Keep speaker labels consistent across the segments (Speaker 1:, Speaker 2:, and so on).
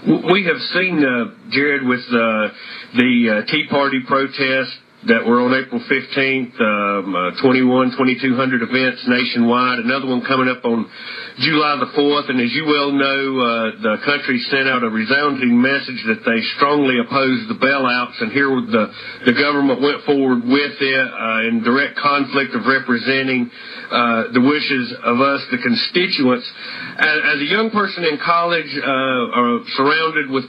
Speaker 1: We have seen, Jared, with the Tea Party protests that were on April 15th, 2,200 events nationwide, another one coming up on July the 4th, and as you well know, the country sent out a resounding message that they strongly opposed the bailouts, and here the government went forward with it in direct conflict of representing the wishes of us, the constituents. As a young person in college, or surrounded with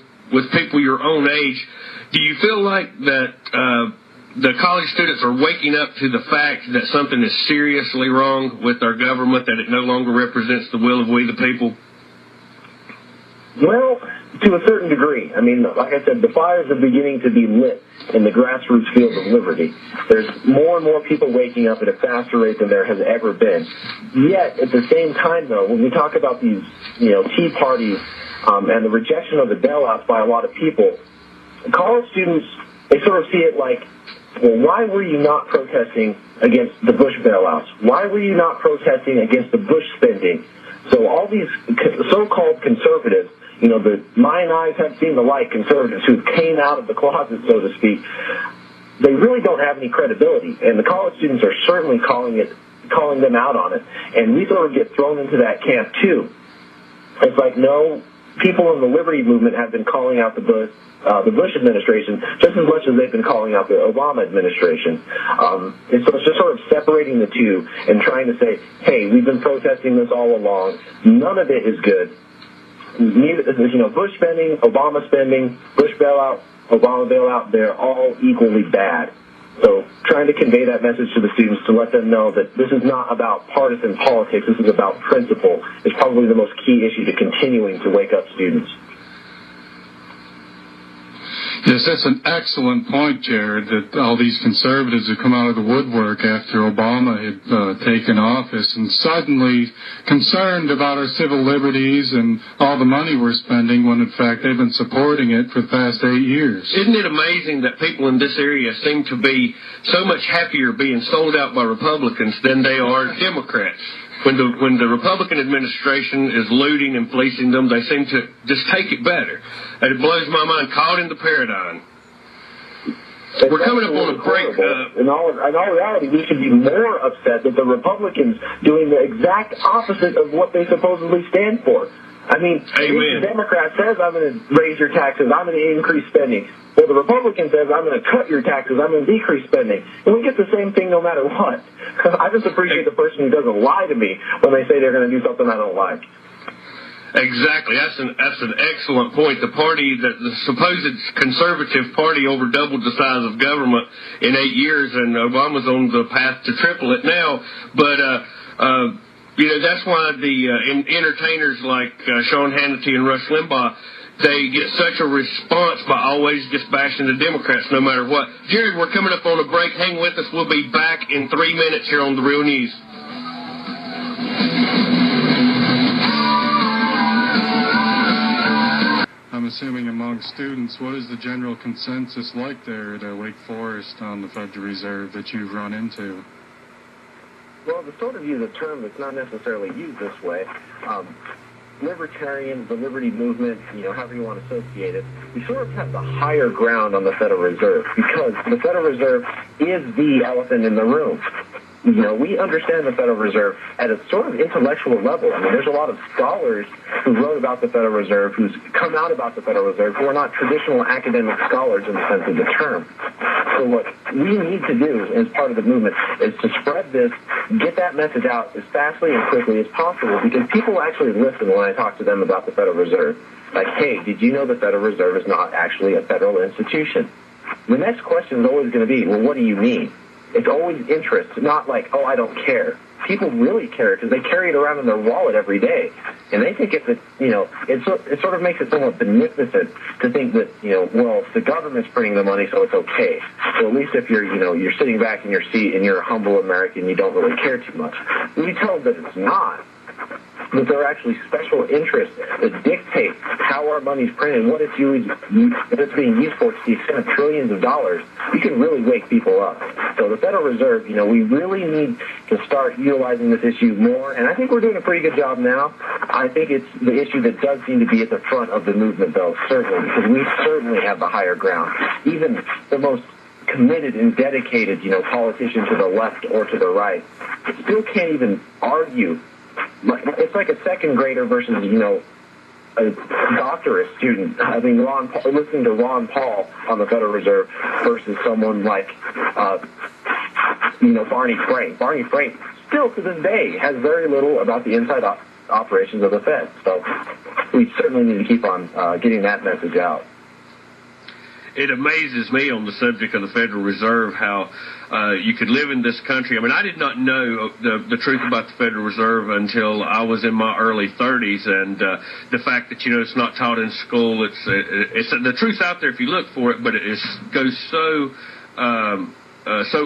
Speaker 1: people your own age, do you feel like that the college students are waking up to the fact that something is seriously wrong with our government, that it no longer represents the will of we the people?
Speaker 2: Well, to a certain degree. I mean, like I said, the fires are beginning to be lit in the grassroots field of liberty. There's more and more people waking up at a faster rate than there has ever been. Yet, at the same time, though, when we talk about these, Tea Parties and the rejection of the bailouts by a lot of people, college students, they sort of see it like, well, why were you not protesting against the Bush bailouts? Why were you not protesting against the Bush spending? So all these so-called conservatives, the mine eyes have seen the light conservatives who came out of the closet, so to speak, they really don't have any credibility. And the college students are certainly calling them out on it. And we sort of get thrown into that camp, too. It's like, no, people in the liberty movement have been calling out the Bush administration just as much as they've been calling out the Obama administration. And so it's just sort of separating the two and trying to say, hey, we've been protesting this all along. None of it is good. Neither, Bush spending, Obama spending, Bush bailout, Obama bailout, they're all equally bad. So trying to convey that message to the students to let them know that this is not about partisan politics, this is about principle, is probably the most key issue to continuing to wake up students.
Speaker 3: Yes, that's an excellent point, Jared, that all these conservatives have come out of the woodwork after Obama had taken office and suddenly concerned about our civil liberties and all the money we're spending when, in fact, they've been supporting it for the past 8 years.
Speaker 1: Isn't it amazing that people in this area seem to be so much happier being sold out by Republicans than they are Democrats? When the Republican administration is looting and fleecing them, they seem to just take it better. And it blows my mind. Caught in the paradigm. We're coming up on a break.
Speaker 2: In all reality, we should be more upset that the Republicans doing the exact opposite of what they supposedly stand for. I mean, if the Democrat says, I'm going to raise your taxes, I'm going to increase spending. Well, the Republican says, I'm going to cut your taxes, I'm going to decrease spending. And we get the same thing no matter what. I just appreciate the person who doesn't lie to me when they say they're going to do something I don't like.
Speaker 1: Exactly. That's an excellent point. The supposed conservative party over doubled the size of government in 8 years, and Obama's on the path to triple it now. But, that's why the entertainers like Sean Hannity and Rush Limbaugh, they get such a response by always just bashing the Democrats no matter what. Jared, we're coming up on a break. Hang with us. We'll be back in 3 minutes here on The Real News.
Speaker 3: I'm assuming among students, what is the general consensus like there at Wake Forest on the Federal Reserve that you've run into?
Speaker 2: Well, to sort of use a term that's not necessarily used this way, libertarians, the liberty movement, however you want to associate it, we sort of have the higher ground on the Federal Reserve because the Federal Reserve is the elephant in the room. We understand the Federal Reserve at a sort of intellectual level. I mean, there's a lot of scholars who wrote about the Federal Reserve, who's come out about the Federal Reserve, who are not traditional academic scholars in the sense of the term. So what we need to do as part of the movement is to spread this, get that message out as fastly and quickly as possible, because people actually listen when I talk to them about the Federal Reserve. Like, hey, did you know the Federal Reserve is not actually a federal institution? The next question is always going to be, well, what do you mean? It's always interest, not like, oh, I don't care. People really care because they carry it around in their wallet every day. And they think it sort of makes it somewhat beneficent to think that, well, the government's printing the money, so it's okay. So at least if you're sitting back in your seat and you're a humble American, you don't really care too much. When you tell them that it's not, that there are actually special interests that dictate how our money's printed, what it's being used for to the extent of trillions of dollars, you can really wake people up. So the Federal Reserve, we really need to start utilizing this issue more, and I think we're doing a pretty good job now. I think it's the issue that does seem to be at the front of the movement, though, certainly, because we certainly have the higher ground. Even the most committed and dedicated, politician to the left or to the right, still can't even argue. It's like a second grader versus, a doctorate student. I mean, listening to Ron Paul on the Federal Reserve versus someone like, Barney Frank. Barney Frank still to this day has very little about the inside operations of the Fed. So we certainly need to keep on getting that message out.
Speaker 1: It amazes me on the subject of the Federal Reserve how you could live in this country. I mean, I did not know the truth about the Federal Reserve until I was in my early 30s, and the fact that, it's not taught in school, it's the truth's out there if you look for it, but it goes so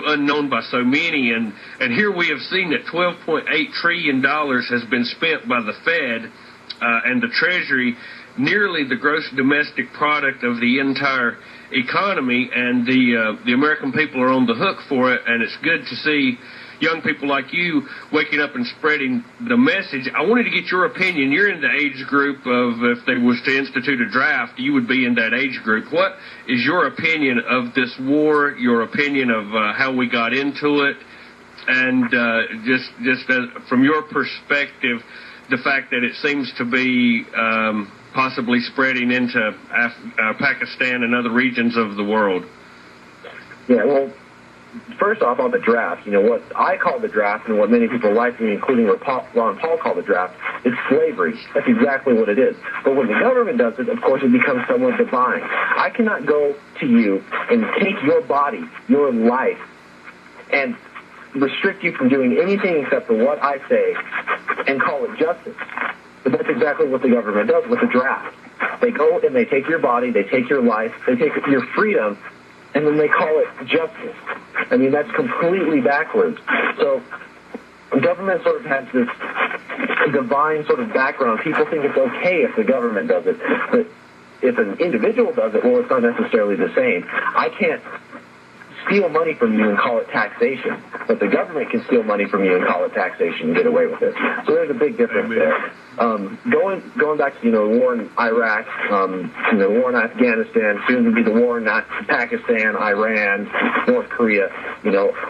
Speaker 1: unknown by so many, and here we have seen that $12.8 trillion has been spent by the Fed and the Treasury, nearly the gross domestic product of the entire economy, and the American people are on the hook for it, and it's good to see young people like you waking up and spreading the message. I wanted to get your opinion. You're in the age group of, if they was to institute a draft, you would be in that age group. What is your opinion of this war, your opinion of how we got into it, and just from your perspective, the fact that it seems to be possibly spreading into Pakistan and other regions of the world?
Speaker 2: Yeah, well, first off, on the draft, what I call the draft and what many people like me, including Ron Paul, call the draft, is slavery. That's exactly what it is. But when the government does it, of course, it becomes somewhat divine. I cannot go to you and take your body, your life, and restrict you from doing anything except for what I say and call it justice. But that's exactly what the government does with the draft. They go and they take your body, they take your life, they take your freedom, and then they call it justice. I mean, that's completely backwards. So government sort of has this divine sort of background. People think it's okay if the government does it. But if an individual does it, well, it's not necessarily the same. I can't steal money from you and call it taxation, but the government can steal money from you and call it taxation and get away with it. So there's a big difference there. Going back to the war in Iraq, the war in Afghanistan, soon to be the war in Pakistan, Iran, North Korea.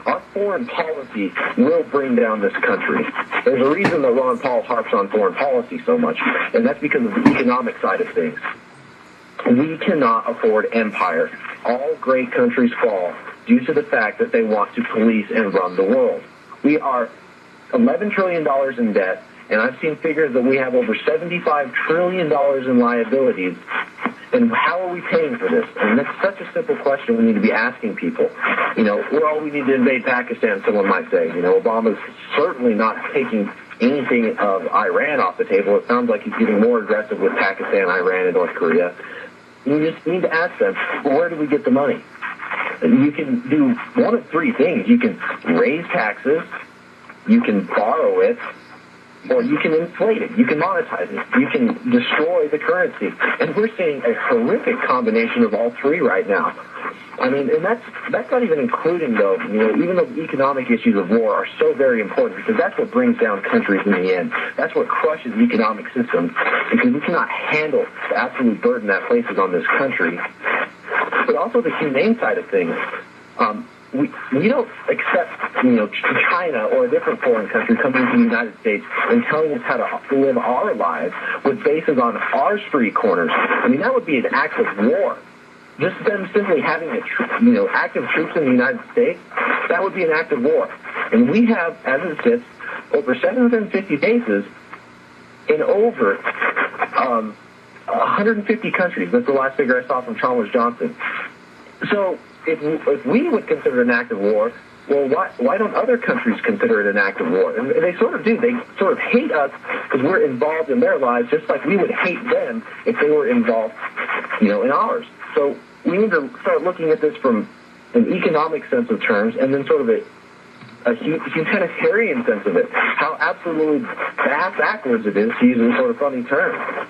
Speaker 2: Our foreign policy will bring down this country. There's a reason that Ron Paul harps on foreign policy so much, and that's because of the economic side of things. We cannot afford empire. All great countries fall due to the fact that they want to police and run the world. We are $11 trillion in debt, and I've seen figures that we have over $75 trillion in liabilities. And how are we paying for this? And that's such a simple question we need to be asking people. Well, we need to invade Pakistan, someone might say. Obama's certainly not taking anything of Iran off the table. It sounds like he's getting more aggressive with Pakistan, Iran, and North Korea. You just need to ask them, well, where do we get the money? You can do one of three things. You can raise taxes, you can borrow it, or you can inflate it. You can monetize it. You can destroy the currency. And we're seeing a horrific combination of all three right now. I mean, and that's not even including, though, even though the economic issues of war are so very important, because that's what brings down countries in the end. That's what crushes economic systems, because we cannot handle the absolute burden that places on this country. But also the humane side of things. We don't accept, China or a different foreign country coming to the United States and telling us how to live our lives with bases on our street corners. I mean, that would be an act of war. Just them simply having active troops in the United States, that would be an act of war. And we have, as it sits, over 750 bases in over 150 countries. That's the last figure I saw from Chalmers Johnson. So if we would consider it an act of war, well, why don't other countries consider it an act of war? And they sort of do. They sort of hate us because we're involved in their lives, just like we would hate them if they were involved, in ours. So we need to start looking at this from an economic sense of terms, and then sort of a humanitarian sense of it, how absolutely backwards it is, to use a sort of funny term.